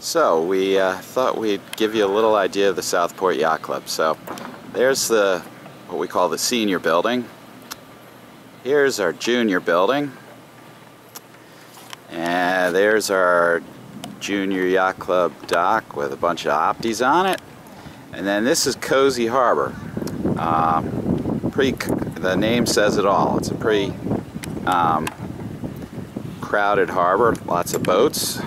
So we thought we'd give you a little idea of the Southport Yacht Club. So there's what we call the senior building. Here's our junior building. And there's our junior yacht club dock with a bunch of Optis on it. And then this is Cozy Harbor. The name says it all. It's a pretty crowded harbor, lots of boats.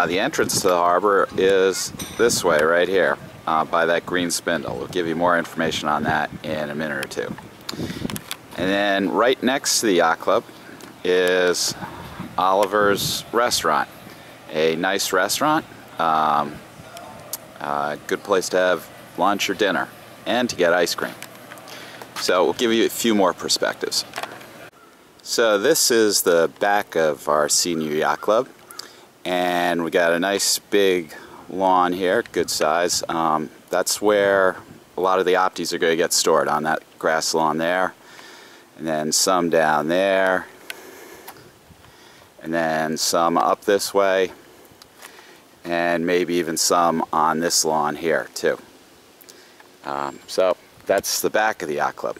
The entrance to the harbor is this way right here by that green spindle. We'll give you more information on that in a minute or two. And then right next to the yacht club is Oliver's Restaurant, a nice restaurant, good place to have lunch or dinner and to get ice cream. So we'll give you a few more perspectives. So this is the back of our senior yacht club, and we got a nice big lawn here, good size. That's where a lot of the Optis are going to get stored, on that grass lawn there, and then some down there, and then some up this way, and maybe even some on this lawn here too. So that's the back of the yacht club.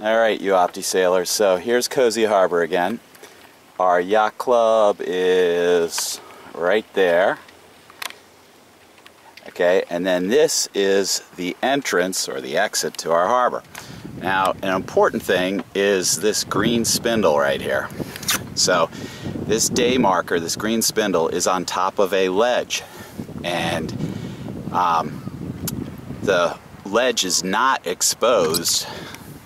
Alright, you Opti sailors, so here's Cozy Harbor again. Our yacht club is right there. Okay, and then this is the entrance or the exit to our harbor. Now, an important thing is this green spindle right here. So this day marker, this green spindle, is on top of a ledge, and the ledge is not exposed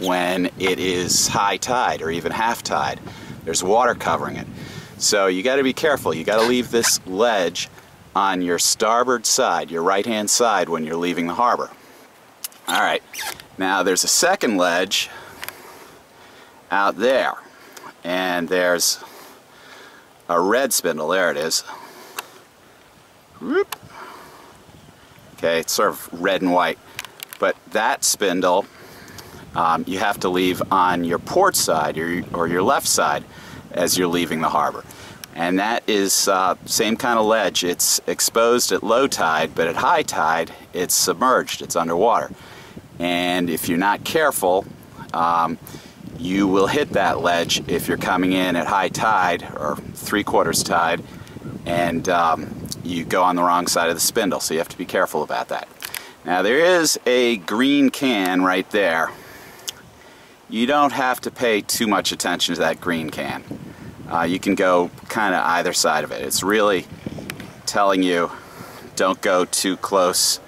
when it is high tide or even half tide. There's water covering it. So you got to be careful. You got to leave this ledge on your starboard side, your right hand side, when you're leaving the harbor. Alright, now there's a second ledge out there, and there's a red spindle. There it is. Whoop. Okay, it's sort of red and white, but that spindle you have to leave on your port side or your left side as you're leaving the harbor. And that is same kind of ledge. It's exposed at low tide, but at high tide it's submerged, it's underwater. And if you're not careful, you will hit that ledge if you're coming in at high tide or 3/4 tide, and you go on the wrong side of the spindle, so you have to be careful about that. Now there is a green can right there. You don't have to pay too much attention to that green can. You can go kind of either side of it. It's really telling you don't go too close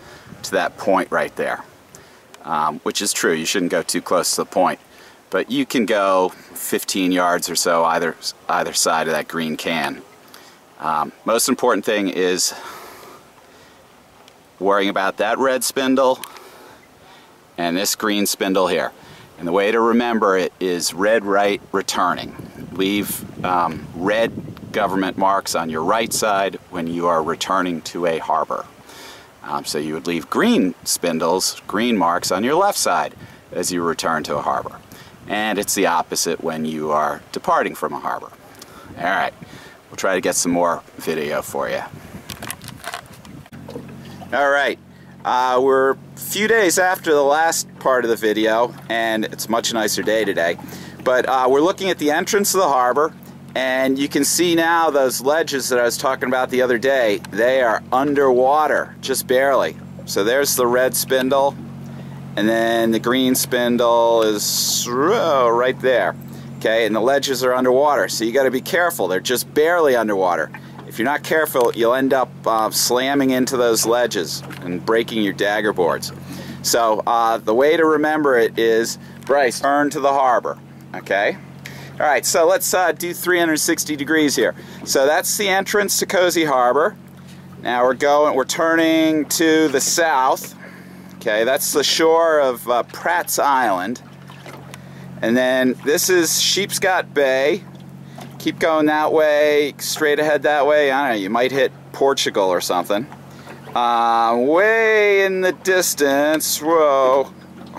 to that point right there, which is true. You shouldn't go too close to the point, but you can go 15 yards or so either side of that green can. Most important thing is worrying about that red spindle and this green spindle here. And the way to remember it is red right returning. Leave red government marks on your right side when you are returning to a harbor. So you would leave green spindles, green marks on your left side as you return to a harbor. And it's the opposite when you are departing from a harbor. Alright, we'll try to get some more video for you. Alright. We're a few days after the last part of the video, and it's a much nicer day today. But we're looking at the entrance of the harbor, and you can see now those ledges that I was talking about the other day, they are underwater, just barely. So there's the red spindle, and then the green spindle is right there. Okay, and the ledges are underwater, so you got to be careful. They're just barely underwater. If you're not careful, you'll end up slamming into those ledges and breaking your dagger boards. So the way to remember it is, Bryce, turn to the harbor. Okay? Alright, so let's do 360 degrees here. So that's the entrance to Cozy Harbor. Now we're turning to the south. Okay, that's the shore of Pratt's Island. And then this is Sheepscot Bay. Keep going that way, straight ahead that way. I don't know, you might hit Portugal or something. Way in the distance, whoa,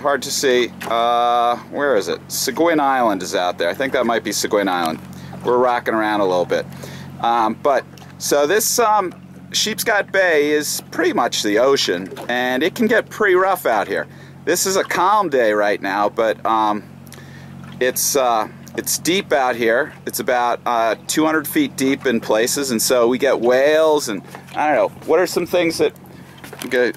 hard to see. Where is it? Seguin Island is out there. I think that might be Seguin Island. We're rocking around a little bit. So this Sheepscot Bay is pretty much the ocean, and it can get pretty rough out here. This is a calm day right now, but it's deep out here. It's about 200 feet deep in places, and so we get whales and I don't know. What are some things that I'm gonna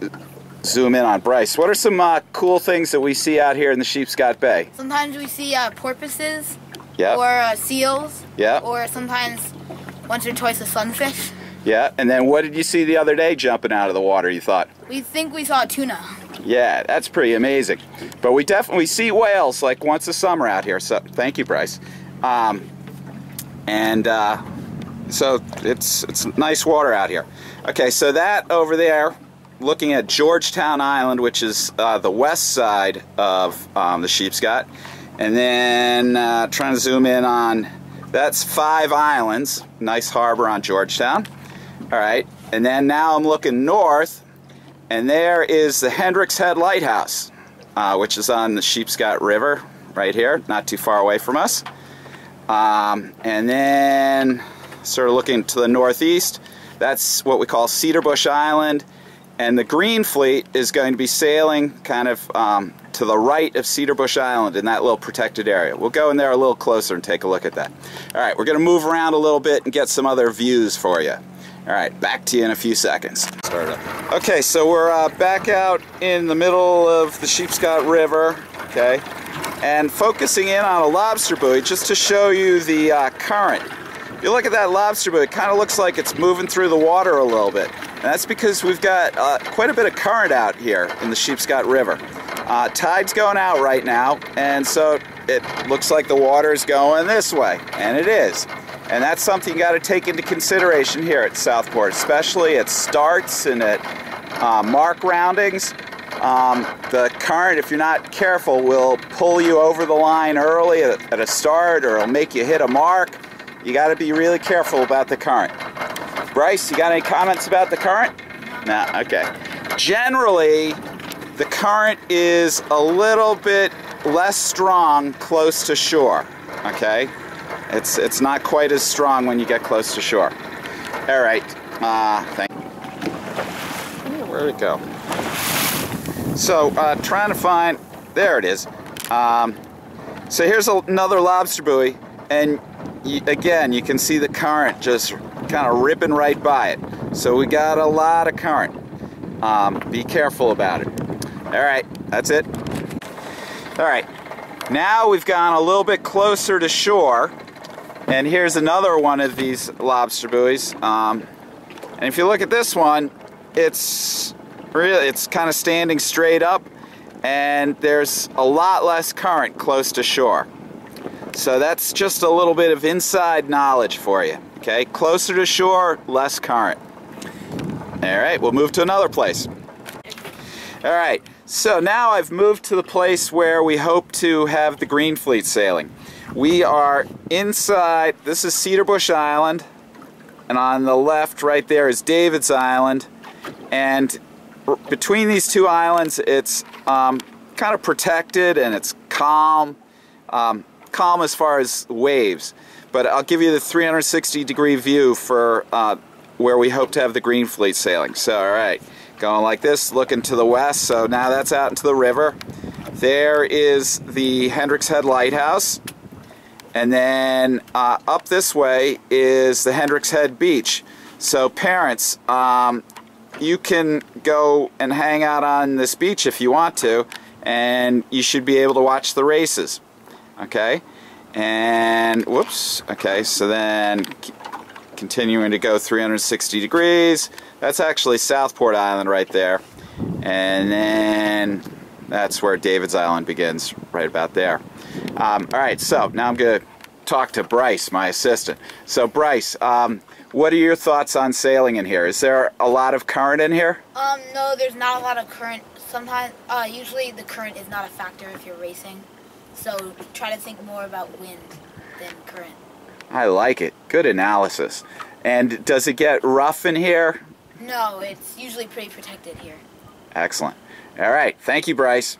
zoom in on Bryce? What are some cool things that we see out here in the Sheepscot Bay? Sometimes we see porpoises, yeah, or seals, yeah, or sometimes once or twice a sunfish. Yeah, and then what did you see the other day jumping out of the water, you thought? We think we saw a tuna. Yeah, that's pretty amazing. But we definitely see whales like once a summer out here, so thank you, Bryce. So it's nice water out here. Okay, so that over there, looking at Georgetown Island, which is the west side of the Sheepscot, and then trying to zoom in on, that's 5 islands, nice harbor on Georgetown. All right, and then now I'm looking north, and there is the Hendricks Head Lighthouse, which is on the Sheepscot River right here, not too far away from us. And then sort of looking to the northeast, that's what we call Cedarbush Island, and the Green Fleet is going to be sailing kind of to the right of Cedarbush Island in that little protected area. We'll go in there a little closer and take a look at that. All right, we're going to move around a little bit and get some other views for you. All right, back to you in a few seconds. Start it up. Okay, so we're back out in the middle of the Sheepscot River, okay, and focusing in on a lobster buoy just to show you the current. If you look at that lobster buoy, it kind of looks like it's moving through the water a little bit. And that's because we've got quite a bit of current out here in the Sheepscot River. Tide's going out right now, and so it looks like the water's going this way, and it is. And that's something you got to take into consideration here at Southport, especially at starts and at mark roundings. The current, if you're not careful, will pull you over the line early at a start, or it'll make you hit a mark. You got to be really careful about the current. Bryce, you got any comments about the current? No, okay. Generally, the current is a little bit less strong close to shore, okay? It's not quite as strong when you get close to shore. All right, thank you. Where'd it go? So, trying to find, there it is. So here's another lobster buoy, and again, you can see the current just kind of ripping right by it. So we got a lot of current. Be careful about it. All right, that's it. All right, now we've gone a little bit closer to shore, and here's another one of these lobster buoys. And if you look at this one, it's kind of standing straight up, and there's a lot less current close to shore. So that's just a little bit of inside knowledge for you. Okay, closer to shore, less current. All right, we'll move to another place. All right, so now I've moved to the place where we hope to have the Green Fleet sailing. We are inside, this is Cedarbush Island, and on the left right there is David's Island, and between these two islands it's kind of protected and it's calm. Calm as far as waves, but I'll give you the 360-degree view for where we hope to have the Green Fleet sailing. So, all right, going like this, looking to the west, so now that's out into the river. There is the Hendricks Head Lighthouse, and then up this way is the Hendricks Head Beach. So parents, you can go and hang out on this beach if you want to, and you should be able to watch the races. Okay, and whoops, okay, so then continuing to go 360 degrees, that's actually Southport Island right there, and then that's where David's Island begins, right about there. Alright, so now I'm going to talk to Bryce, my assistant. So Bryce, what are your thoughts on sailing in here? Is there a lot of current in here? No, there's not a lot of current. Sometimes, usually the current is not a factor if you're racing. So try to think more about wind than current. I like it. Good analysis. And does it get rough in here? No, it's usually pretty protected here. Excellent. All right. Thank you, Bryce.